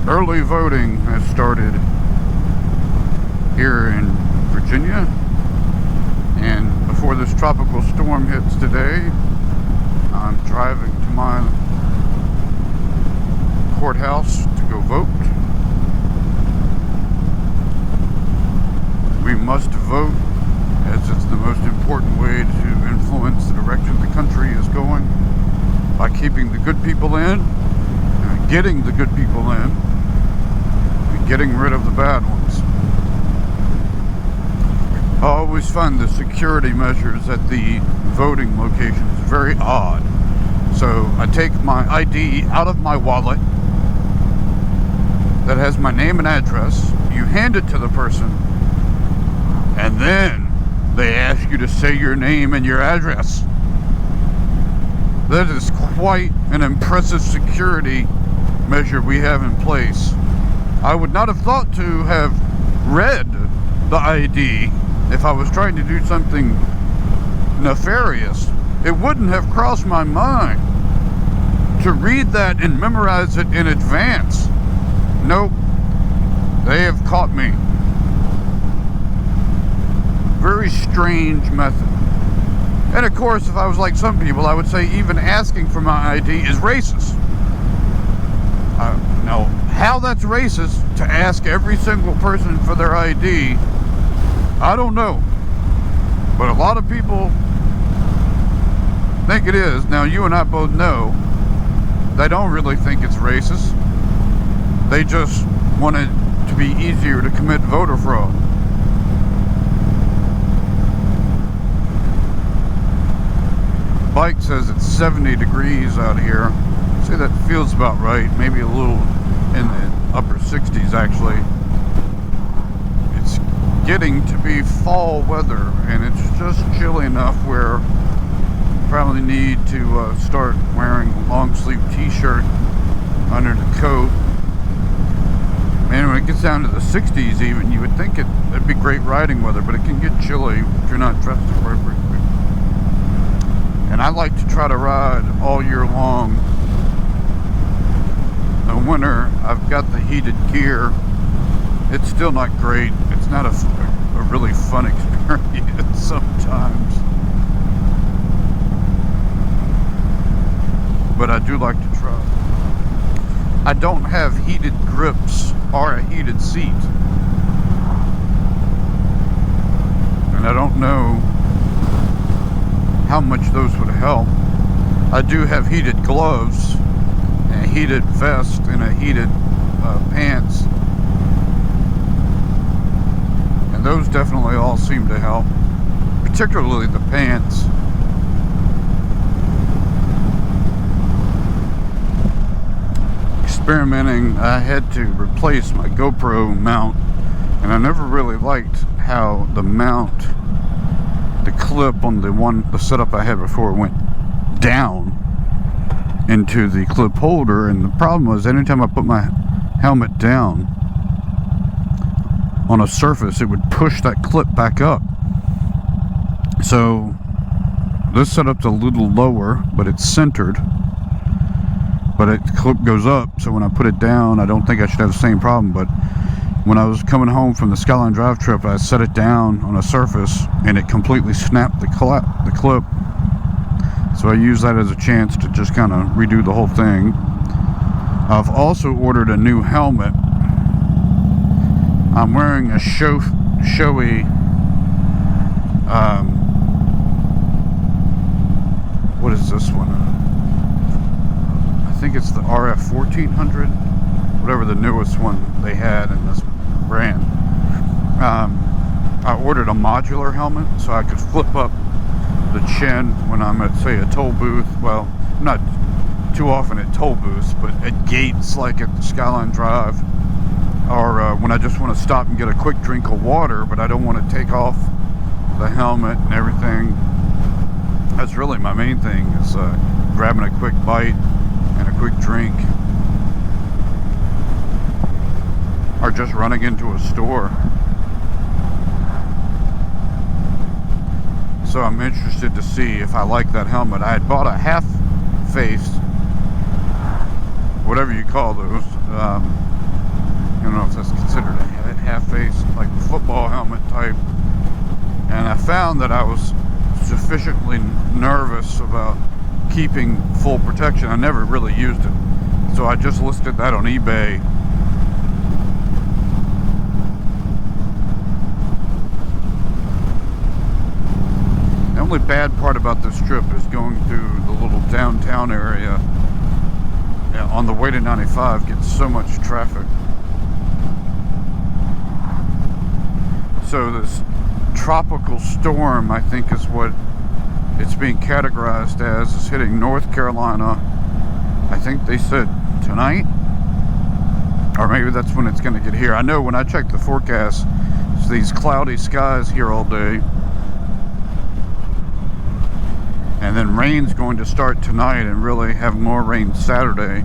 Early voting has started here in Virginia, and before this tropical storm hits today, I'm driving to my courthouse to go vote. We must vote, as it's the most important way to influence the direction the country is going, by keeping the good people in, and getting the good people in, and getting rid of the bad ones. I always find the security measures at the voting locations very odd. So I take my ID out of my wallet that has my name and address, you hand it to the person, and then they ask you to say your name and your address. That is quite an impressive security measure we have in place. I would not have thought to have read the ID if I was trying to do something nefarious. It wouldn't have crossed my mind to read that and memorize it in advance. Nope, they have caught me. Very strange method. And of course, if I was like some people, I would say even asking for my ID is racist. Now, how that's racist to ask every single person for their ID, I don't know. But a lot of people think it is. Now, you and I both know they don't really think it's racist. They just want it to be easier to commit voter fraud. Bike says it's 70 degrees out here. I'd say that feels about right. Maybe a little in the upper 60s actually. It's getting to be fall weather, and it's just chilly enough where you probably need to start wearing a long sleeve t-shirt under the coat. Man, when it gets down to the 60s even, you would think it'd be great riding weather, but it can get chilly if you're not dressed appropriately. And I like to try to ride all year long. In the winter, I've got the heated gear. It's still not great. It's not a really fun experience sometimes. But I do like to try. I don't have heated grips or a heated seat. And I don't know how much those would help. I do have heated gloves, and a heated vest, and a heated pants. And those definitely all seem to help, particularly the pants. Experimenting, I had to replace my GoPro mount, and I never really liked how the mount, the clip on the setup I had before went down into the clip holder, and the problem was anytime I put my helmet down on a surface, it would push that clip back up. So this setup's a little lower, but it's centered, but the clip goes up, so when I put it down, I don't think I should have the same problem. But when I was coming home from the Skyline Drive trip, I set it down on a surface and it completely snapped the clip. So I used that as a chance to just kind of redo the whole thing. I've also ordered a new helmet. I'm wearing a showy what is this one? I think it's the RF 1400, whatever the newest one they had in this brand. I ordered a modular helmet so I could flip up the chin when I'm at, say, a toll booth. Well, not too often at toll booths, but at gates like at the Skyline Drive, or when I just want to stop and get a quick drink of water, but I don't want to take off the helmet and everything. That's really my main thing, is grabbing a quick bite and a quick drink, or just running into a store. So I'm interested to see if I like that helmet. I had bought a half face, whatever you call those, I don't know if that's considered a half face, like football helmet type. And I found that I was sufficiently nervous about keeping full protection. I never really used it. So I just listed that on eBay. The only bad part about this trip is going through the little downtown area. Yeah, on the way to 95 gets so much traffic. So this tropical storm, I think, is what it's being categorized as, is hitting North Carolina. I think they said tonight, or maybe that's when it's going to get here. I know when I checked the forecast, it's these cloudy skies here all day, and then rain's going to start tonight and really have more rain Saturday,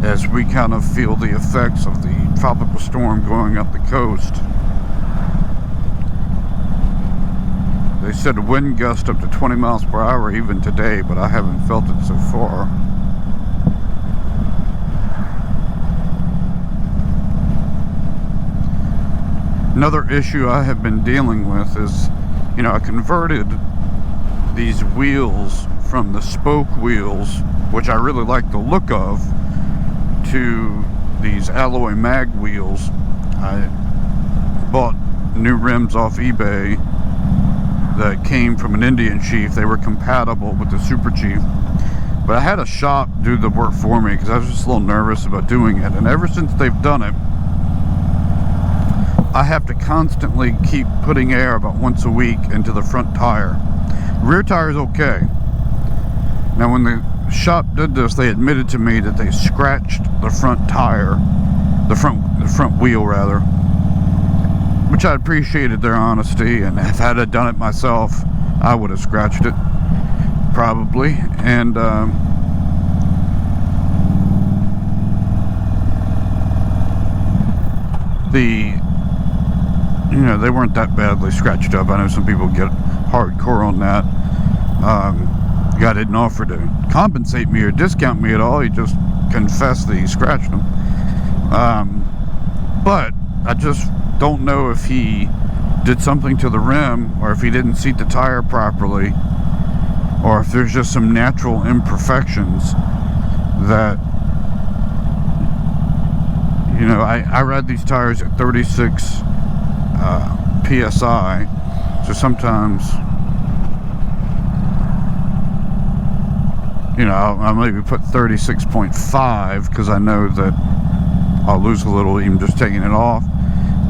as we kind of feel the effects of the tropical storm going up the coast. They said a wind gust up to 20 miles per hour even today, but I haven't felt it so far. Another issue I have been dealing with is, you know, I converted these wheels from the spoke wheels, which I really like the look of, to these alloy mag wheels. I bought new rims off eBay that came from an Indian chief. They were compatible with the Super Chief, but I had a shop do the work for me because I was just a little nervous about doing it. And ever since they've done it, I have to constantly keep putting air about once a week into the front tire. Rear tire is okay. Now when the shop did this, they admitted to me that they scratched the front tire, the front wheel rather, which I appreciated their honesty. And if I had done it myself, I would have scratched it probably. And you know, they weren't that badly scratched up. I know some people get hardcore on that. Guy didn't offer to compensate me or discount me at all. He just confessed that he scratched them. But I just don't know if he did something to the rim, or if he didn't seat the tire properly, or if there's just some natural imperfections that, you know, I ride these tires at 36 PSI, so sometimes, you know, I'll maybe put 36.5 because I know that I'll lose a little even just taking it off.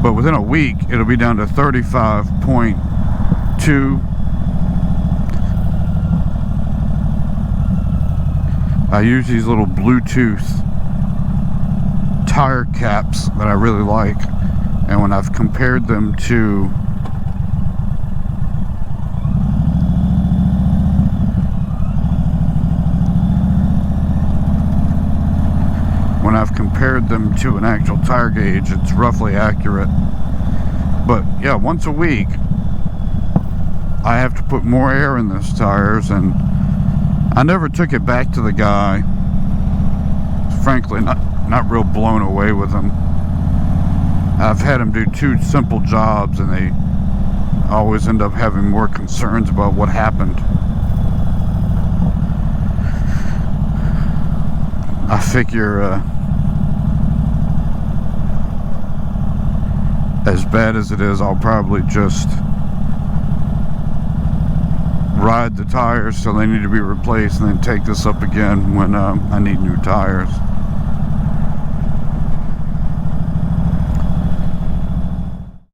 But within a week, it'll be down to 35.2. I use these little Bluetooth tire caps that I really like. And when I've compared them to an actual tire gauge, it's roughly accurate. But yeah, once a week I have to put more air in those tires, and I never took it back to the guy. Frankly, not real blown away with him. I've had him do 2 simple jobs, and they always end up having more concerns about what happened. I figure as bad as it is, I'll probably just ride the tires till they need to be replaced, and then take this up again when I need new tires.